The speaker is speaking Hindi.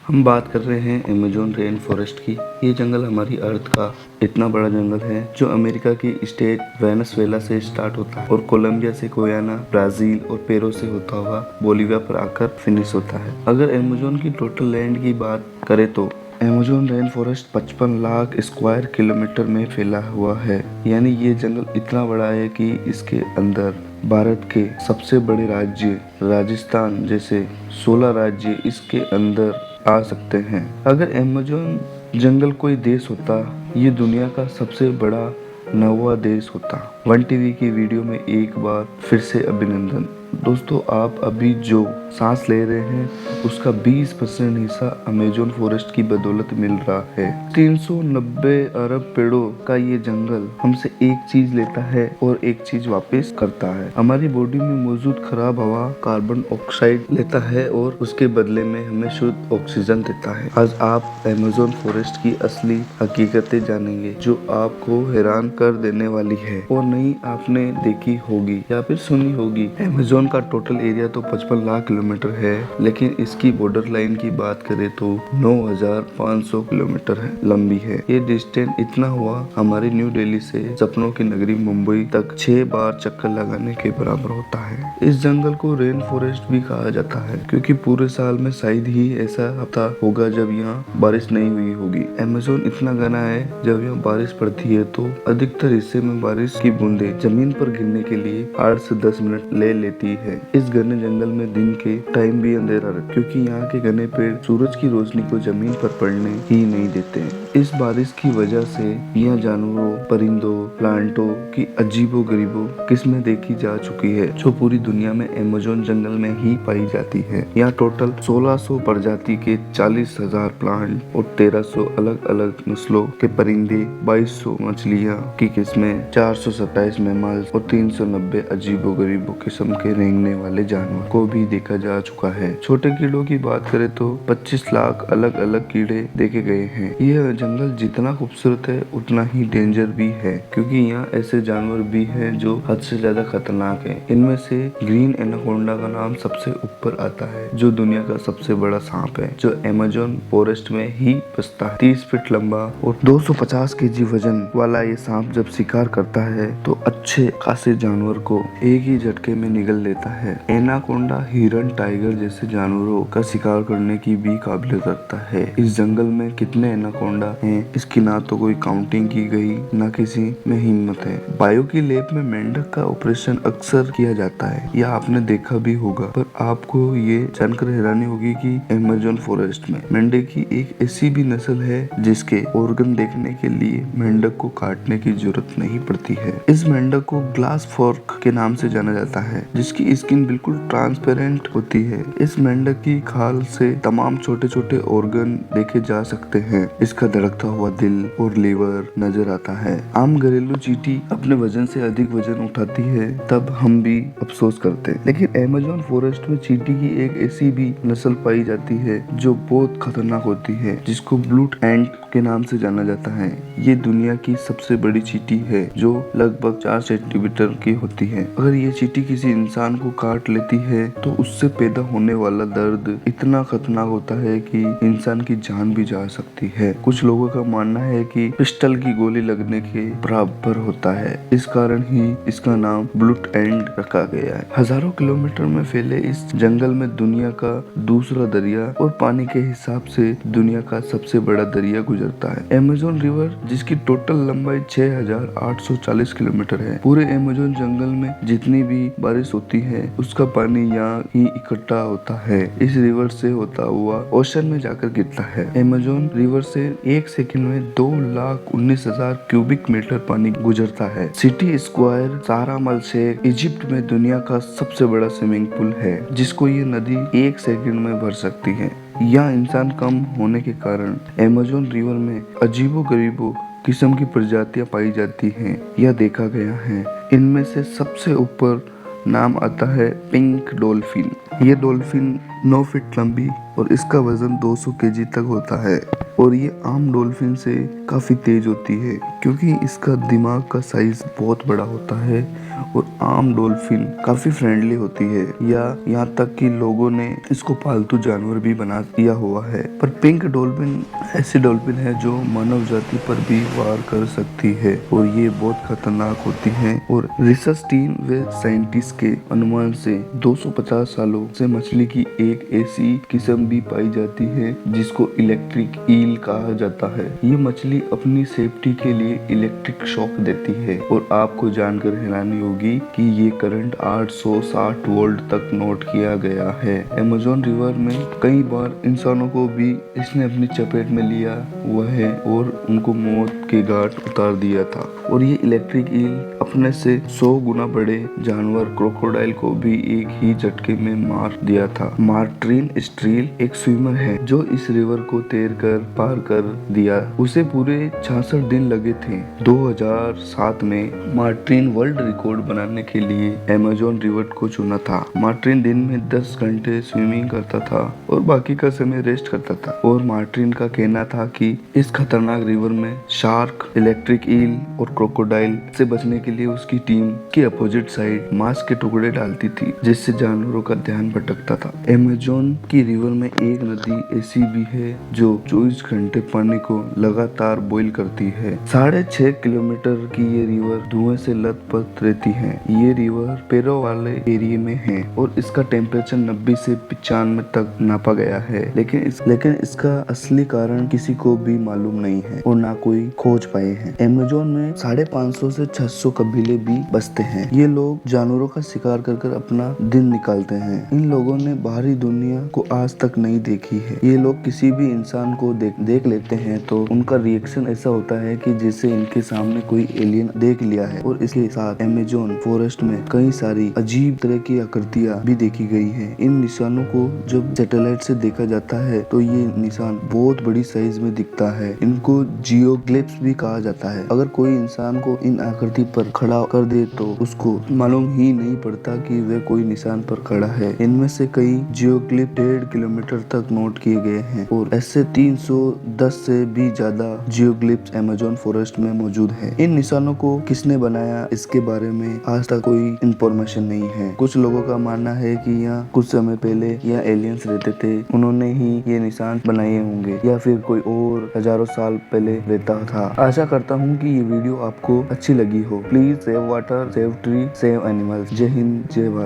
हम बात कर रहे हैं अमेज़न रेन फॉरेस्ट की। ये जंगल हमारी अर्थ का इतना बड़ा जंगल है जो अमेरिका की स्टेट वेनेजुएला से स्टार्ट होता है और कोलंबिया से गुयाना, ब्राजील और पेरू से होता हुआ बोलिविया पर आकर फिनिश होता है। अगर अमेज़न की टोटल लैंड की बात करें तो Amazon rain forest 55 lakh square kilometre में फैला हुआ है। यानी ये जंगल इतना बड़ा है कि इसके अंदर भारत के सबसे बड़े राज्य राजस्थान जैसे 16 राज्य इसके अंदर आ सकते हैं। अगर अमेज़न जंगल कोई देश होता, ये दुनिया का सबसे बड़ा 9वां देश होता। वन टीवी की वीडियो में एक बार फिर से अभिनंदन। दोस्तों, आप अभी जो सांस ले रहे हैं उसका 20% हिस्सा अमेज़न फॉरेस्ट की बदौलत मिल रहा है। 390 अरब पेड़ों का ये जंगल हमसे एक चीज लेता है और एक चीज वापस करता है। हमारी बॉडी में मौजूद खराब हवा कार्बन ऑक्साइड लेता है और उसके बदले में हमें शुद्ध ऑक्सीजन देता है। आज आप अमेज़न फॉरेस्ट की असली हकीकतें जानेंगे जो आपको हैरान कर देने वाली है और नहीं आपने देखी होगी या फिर सुनी होगी। अमेज़न का टोटल एरिया तो 55 लाख किलोमीटर है, लेकिन इसकी बॉर्डर लाइन की बात करें तो 9,500 किलोमीटर है लंबी है। ये डिस्टेंस इतना हुआ हमारी न्यू दिल्ली से सपनों की नगरी मुंबई तक 6 बार चक्कर लगाने के बराबर होता है। इस जंगल को रेन फॉरेस्ट भी कहा जाता है क्योंकि पूरे साल में शायद ही ऐसा हफ्ता होगा जब यहाँ बारिश नहीं हुई होगी। अमेज़न इतना घना है, जब यहाँ बारिश पड़ती है तो अधिकतर हिस्से में बारिश की बूंदे जमीन पर गिरने के लिए 8 से 10 मिनट ले लेती है। इस घने जंगल में दिन के टाइम भी अंधेरा रहता क्योंकि यहाँ के घने पेड़ सूरज की रोशनी को जमीन पर पड़ने ही नहीं देते। इस बारिश की वजह से यहाँ जानवरों, परिंदों, प्लांटों की अजीबो-गरीबो किस्में देखी जा चुकी है जो पूरी दुनिया में अमेज़न जंगल में ही पाई जाती है। यहाँ टोटल 1600 प्रजाति के 40,000 प्लांट और 1300 अलग अलग नस्लों के परिंदे, 2200 मछलियाँ की किस्में, 427 मैमल्स और 390 अजीबो-गरीबो किस्म के रेंगने वाले जानवर को भी देखा जा चुका है। छोटे कीड़ों की बात करें तो 25 लाख अलग अलग कीड़े देखे गए हैं। यह जंगल जितना खूबसूरत है उतना ही डेंजर भी है क्योंकि यहाँ ऐसे जानवर भी हैं जो हद से ज्यादा खतरनाक हैं। इनमें से ग्रीन एनाकोंडा का नाम सबसे ऊपर आता है जो दुनिया का सबसे बड़ा सांप है जो अमेज़न फॉरेस्ट में ही बसता है। 30 फीट लंबा और 250 केजी वजन वाला ये सांप जब शिकार करता है तो अच्छे खासे जानवर को एक ही झटके में निगल लेता है। एनाकोंडा हिरन, टाइगर जैसे जानवरों का शिकार करने की भी काबिलियत रखता है। इस जंगल में कितने एनाकोंडा हैं इसकी ना तो कोई काउंटिंग की गई ना किसी में हिम्मत है। बायो की लैब में मेंढक का ऑपरेशन अक्सर किया जाता है, यह आपने देखा भी होगा, पर आपको ये जानकर हैरानी होगी कि अमेज़न फॉरेस्ट में मेंढक की एक ऐसी भी नस्ल है जिसके ऑर्गन देखने के लिए मेंढक को काटने की जरूरत नहीं पड़ती है। इस मेंढक को ग्लास फॉर्क के नाम से जाना जाता है जिसकी स्किन बिल्कुल ट्रांसपेरेंट होती है। इस मेंढक की खाल से तमाम छोटे छोटे ऑर्गन देखे जा सकते हैं। इसका धड़कता हुआ दिल और लीवर नजर आता है। आम घरेलू चींटी अपने वजन से अधिक वजन उठाती है तब हम भी अफसोस करते हैं, लेकिन अमेज़न फॉरेस्ट में चींटी की एक ऐसी भी नस्ल पाई जाती है जो बहुत खतरनाक होती है जिसको ब्लूट एंट के नाम से जाना जाता है। ये दुनिया की सबसे बड़ी चींटी है जो लगभग 4 सेंटीमीटर की होती है। अगर ये चींटी किसी इंसान को काट लेती है तो उससे पैदा होने वाला दर्द इतना खतरनाक होता है कि इंसान की जान भी जा सकती है। कुछ लोगों का मानना है कि पिस्टल की गोली लगने के बराबर होता है, इस कारण ही इसका नाम ब्लूट एंड रखा गया है। हजारों किलोमीटर में फैले इस जंगल में दुनिया का दूसरा दरिया और पानी के हिसाब से दुनिया का सबसे बड़ा दरिया गुजरता है, अमेज़न रिवर, जिसकी टोटल लंबाई 6,840 किलोमीटर है। पूरे अमेज़न जंगल में जितनी भी बारिश होती है उसका पानी यहाँ ही इकट्ठा होता है। इस रिवर से होता हुआ ओशन में जाकर गिरता है। अमेज़न रिवर से एक सेकंड में 2,19,000 क्यूबिक मीटर पानी गुजरता है। सिटी स्क्वायर सारामल शेख इजिप्ट में दुनिया का सबसे बड़ा स्विमिंग पूल है जिसको ये नदी एक सेकंड में भर सकती है। यहाँ इंसान कम होने के कारण अमेज़न रिवर में अजीबो-गरीबो किस्म की प्रजातियां पाई जाती हैं, यह देखा गया है। इनमें से सबसे ऊपर नाम आता है पिंक डॉल्फिन। ये डॉल्फिन 9 फीट लंबी और इसका वजन 200 केजी तक होता है। और ये आम डॉल्फिन से काफ़ी तेज होती है क्योंकि इसका दिमाग का साइज बहुत बड़ा होता है। और आम डॉल्फिन काफ़ी फ्रेंडली होती है, या यहाँ तक कि लोगों ने इसको पालतू जानवर भी बना दिया हुआ है। पर पिंक डॉल्फिन ऐसी डॉल्फिन है जो मानव जाति पर भी वार कर सकती है और ये बहुत खतरनाक होती है। और रिसर्च टीम व साइंटिस्ट के अनुमान से 250 सालों से मछली की एक ऐसी किस्म भी पाई जाती है जिसको इलेक्ट्रिक ईल कहा जाता है। ये मछली अपनी सेफ्टी के लिए इलेक्ट्रिक शॉक देती है और आपको जानकर हैरानी होगी कि ये करंट 860 वोल्ट तक नोट किया गया है। अमेज़न रिवर में कई बार इंसानों को भी इसने अपनी चपेट में लिया हुआ है और उनको मौत के घाट उतार दिया था। और ये इलेक्ट्रिक ईल अपने से 100 गुना बड़े जानवर क्रोकोडाइल को भी एक ही झटके में मार दिया था। मार्टिन स्ट्रील एक स्विमर है जो इस रिवर को तैर कर पार कर दिया। उसे पूरे 66 दिन लगे थे। 2007 में मार्टिन वर्ल्ड रिकॉर्ड बनाने के लिए अमेज़न रिवर को चुना था। मार्टिन दिन में 10 घंटे स्विमिंग करता था और बाकी का समय रेस्ट करता था। और मार्टिन का कहना था कि इस खतरनाक रिवर में शार्क, इलेक्ट्रिक ईल और क्रोकोडाइल से बचने के लिए उसकी टीम की अपोजिट साइड मांस के टुकड़े डालती थी जिससे जानवरों का ध्यान भटकता था। अमेज़न की रिवर में एक नदी ऐसी भी है जो 24 घंटे पानी को लगातार बॉईल करती है। 6.5 किलोमीटर की ये रिवर धुएं से लथपथ रहती है। ये रिवर पेरो वाले एरिया में है और इसका टेम्परेचर 90 से 95 तक नापा गया है। लेकिन इसका असली कारण किसी को भी मालूम नहीं है और ना कोई खोज पाए हैं। अमेज़न में 550 से 600 कबीले भी बसते हैं। ये लोग जानवरों का शिकार कर कर अपना दिन निकालते हैं। इन लोगों ने बाहरी दुनिया को आज तक नहीं देखी है। ये लोग किसी भी इंसान को देख लेते हैं तो उनका रिएक्शन ऐसा होता है कि जैसे इनके सामने कोई एलियन देख लिया है। और इसके साथ अमेज़न फॉरेस्ट में कई सारी अजीब तरह की आकृतियां भी देखी गई हैं। इन निशानों को जब सैटेलाइट से देखा जाता है तो ये निशान बहुत बड़ी साइज में दिखता है। इनको जियोग्लिफ्स भी कहा जाता है। अगर कोई इंसान को इन आकृति पर खड़ा कर दे तो उसको मालूम ही नहीं पड़ता कि वह कोई निशान पर खड़ा है। इनमें से कई जियोग्लिफ 1.5 किलोमीटर तक नोट किए गए हैं और ऐसे 310 से भी ज्यादा जियोग्लिफ्स अमेज़न फॉरेस्ट में मौजूद है। इन निशानों को किसने बनाया इसके बारे में आज तक कोई इंफॉर्मेशन नहीं है। कुछ लोगों का मानना है कि यहाँ कुछ समय पहले यहाँ एलियंस रहते थे, उन्होंने ही ये निशान बनाए होंगे या फिर कोई और हजारों साल पहले रहता था। आशा करता हूँ कि ये वीडियो आपको अच्छी लगी हो। Please save water, save tree, save animals. जय हिंद, जय भारत।